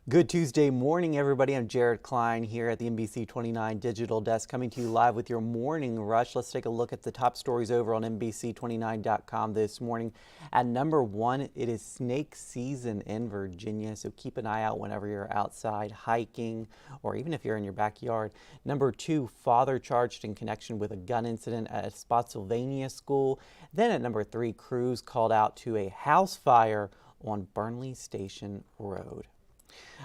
Good Tuesday morning, everybody. I'm Jared Klein here at the NBC29 Digital Desk, coming to you live with your morning rush. Let's take a look at the top stories over on NBC29.com this morning. At number one, it is snake season in Virginia, so keep an eye out whenever you're outside hiking or even if you're in your backyard. Number two, father charged in connection with a gun incident at a Spotsylvania school. Then at number three, crews called out to a house fire on Burnley Station Road.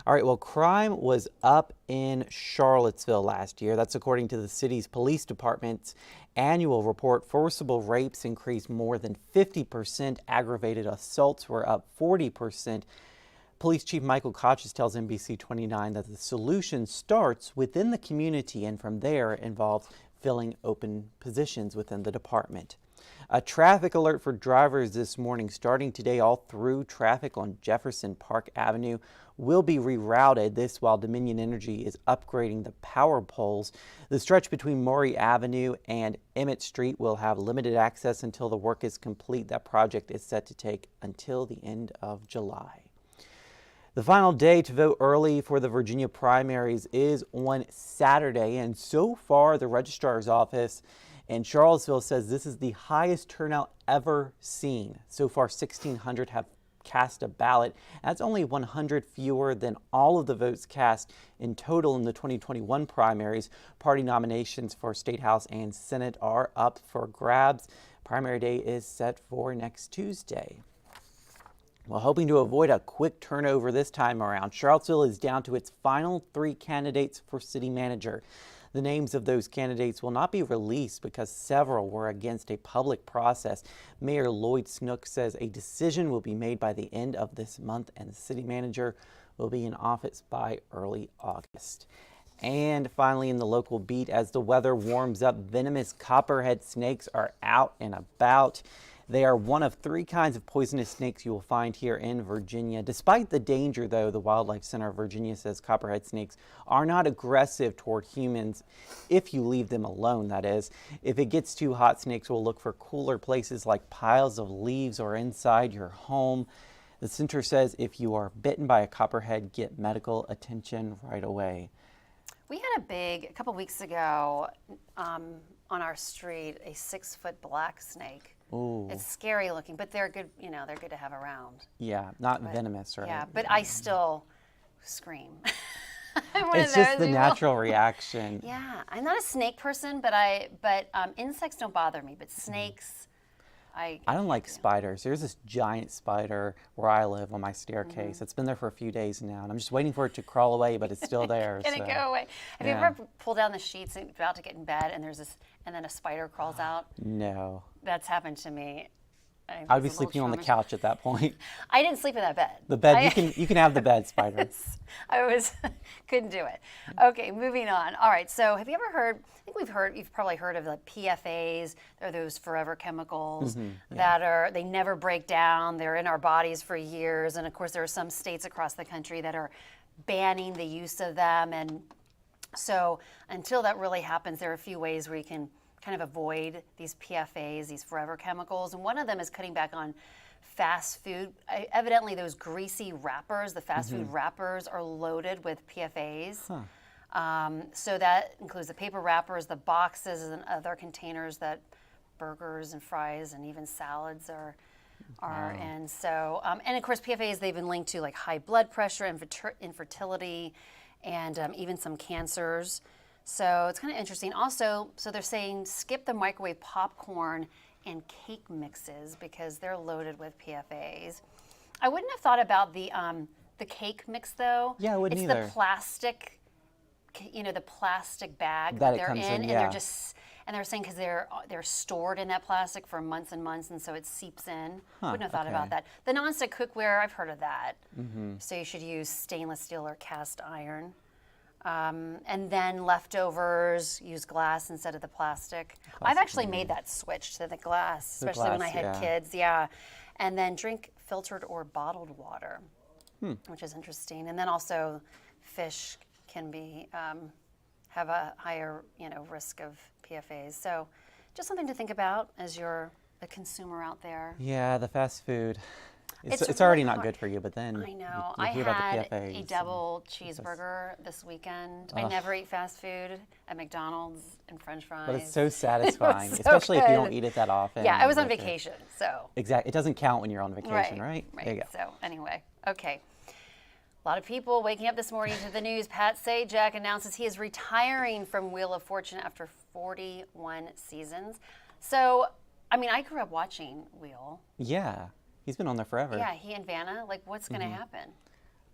All right, well, crime was up in Charlottesville last year. That's according to the city's police department's annual report. Forcible rapes increased more than 50%. Aggravated assaults were up 40%. Police Chief Michael Kochis tells NBC29 that the solution starts within the community and from there involves filling open positions within the department. A traffic alert for drivers this morning. Starting today, all through traffic on Jefferson Park Avenue will be rerouted. This while Dominion Energy is upgrading the power poles. The stretch between Maury Avenue and Emmett Street will have limited access until the work is complete. That project is set to take until the end of July. The final day to vote early for the Virginia primaries is on Saturday, and so far the registrar's office in Charlottesville says this is the highest turnout ever seen. So far, 1,600 have cast a ballot. That's only 100 fewer than all of the votes cast in total in the 2021 primaries. Party nominations for State House and Senate are up for grabs. Primary day is set for next Tuesday. Well, hoping to avoid a quick turnover this time around, Charlottesville is down to its final three candidates for city manager. The names of those candidates will not be released because several were against a public process. Mayor Lloyd Snook says a decision will be made by the end of this month and the city manager will be in office by early August. And finally, in the local beat, as the weather warms up, venomous copperhead snakes are out and about. They are one of three kinds of poisonous snakes you will find here in Virginia. Despite the danger, though, the Wildlife Center of Virginia says copperhead snakes are not aggressive toward humans if you leave them alone, that is. If it gets too hot, snakes will look for cooler places like piles of leaves or inside your home. The center says if you are bitten by a copperhead, get medical attention right away. We had a couple weeks ago on our street, a 6-foot black snake. Ooh. It's scary looking, but they're good, they're good to have around. Yeah, not venomous, right? Yeah, but I still scream. It's just the natural reaction. Yeah, I'm not a snake person, but insects don't bother me, but snakes, I don't like spiders. There's this giant spider where I live on my staircase. It's been there for a few days now, and I'm just waiting for it to crawl away, but it's still there. Can it go away? Have you ever pulled down the sheets and about to get in bed, and and then a spider crawls out? No. That's happened to me. I'd be sleeping on the couch at that point. I didn't sleep in that bed. The bed, you can have the bed, spider. Couldn't do it. Okay, moving on. All right, so have you ever heard, you've probably heard of the PFAs. They're those forever chemicals they never break down. They're in our bodies for years. And of course, there are some states across the country that are banning the use of them. And so until that really happens, there are a few ways where you can kind of avoid these PFAs, these forever chemicals. And one of them is cutting back on fast food. Evidently, those greasy wrappers, the fast food wrappers, are loaded with PFAs. So that includes the paper wrappers, the boxes, and other containers that burgers and fries and even salads are in. So, and of course, PFAs, they've been linked to like high blood pressure, infertility, and even some cancers. So it's kind of interesting. Also, so they're saying skip the microwave popcorn and cake mixes because they're loaded with PFAs. I wouldn't have thought about the cake mix though. Yeah, I wouldn't either. It's the plastic, the plastic bag that they're in, and they're saying because they're stored in that plastic for months and months, and so it seeps in. Wouldn't have thought about that. The nonstick cookware, I've heard of that. So you should use stainless steel or cast iron. And then leftovers, use glass instead of the plastic. I've actually made that switch to the glass, especially when I had kids. Yeah. And then drink filtered or bottled water, which is interesting. And then also fish can be have a higher risk of PFAs. So just something to think about as you're a consumer out there. Yeah, the fast food. It's already not good for you, but then I know. you I hear about had the a PFAs. double cheeseburger this weekend. I never eat fast food at McDonald's and French fries. But it's so satisfying, so especially if you don't good. eat it that often. Yeah, I was on That's it. vacation, so. Exactly. It doesn't count when you're on vacation, right? Right. There you go. So anyway, okay. A lot of people waking up this morning to the news. Pat Sajak announces he is retiring from Wheel of Fortune after 41 seasons. So, I mean, I grew up watching Wheel. Yeah. He's been on there forever. Yeah, he and Vanna. Like, what's going to happen?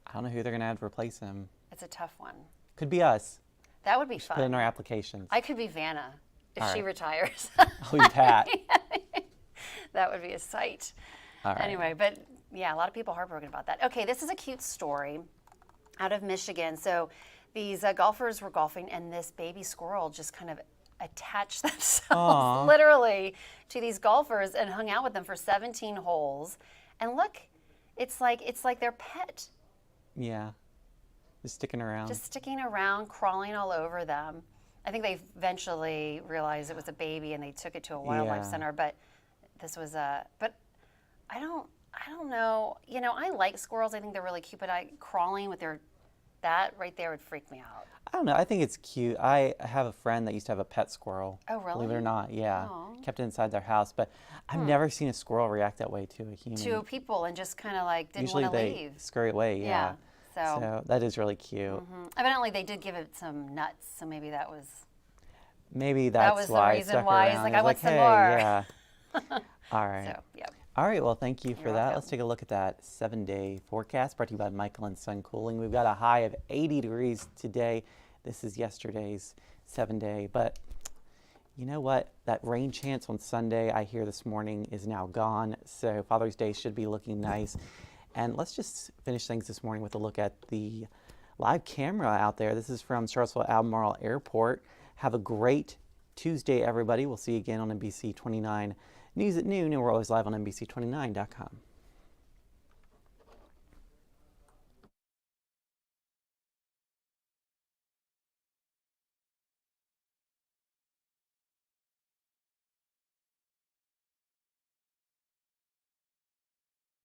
I don't know who they're going to have to replace him. It's a tough one. Could be us. That would be Put fun. in our applications. I could be Vanna if All she right. retires. I'll be Pat. That would be a sight. All right. Anyway, but yeah, a lot of people are heartbroken about that. Okay, this is a cute story out of Michigan. So these golfers were golfing, and this baby squirrel just kind of attached themselves Aw. literally to these golfers and hung out with them for 17 holes. And look, it's like their pet, Yeah. Just sticking around. just sticking around, crawling all over them. I think they eventually realized it was a baby and they took it to a wildlife Yeah. center. But this was but I don't know. You know, I like squirrels. I think they're really cute. But crawling with that right there would freak me out. I don't know. I think it's cute. I have a friend that used to have a pet squirrel. Oh, really? Believe it or not, yeah. Aw. Kept it inside their house. But I've never seen a squirrel react that way to a human. To people and just kind of like didn't Usually want to they leave. scurry away, yeah. So that is really cute. evidently they did give it some nuts. So maybe that was. Maybe that's was the why it reason stuck why he's around. like, It "I was want some hey, more." Yeah. All right. So yeah. All right, well, thank you for You're that. welcome. Let's take a look at that 7-day forecast brought to you by Michael and Son Cooling. We've got a high of 80 degrees today. This is yesterday's 7-day, but you know what? That rain chance on Sunday, I hear this morning, is now gone, so Father's Day should be looking nice. And let's just finish things this morning with a look at the live camera out there. This is from Charlottesville Albemarle Airport. Have a great Tuesday, everybody. We'll see you again on NBC 29 News at noon, and we're always live on NBC29.com.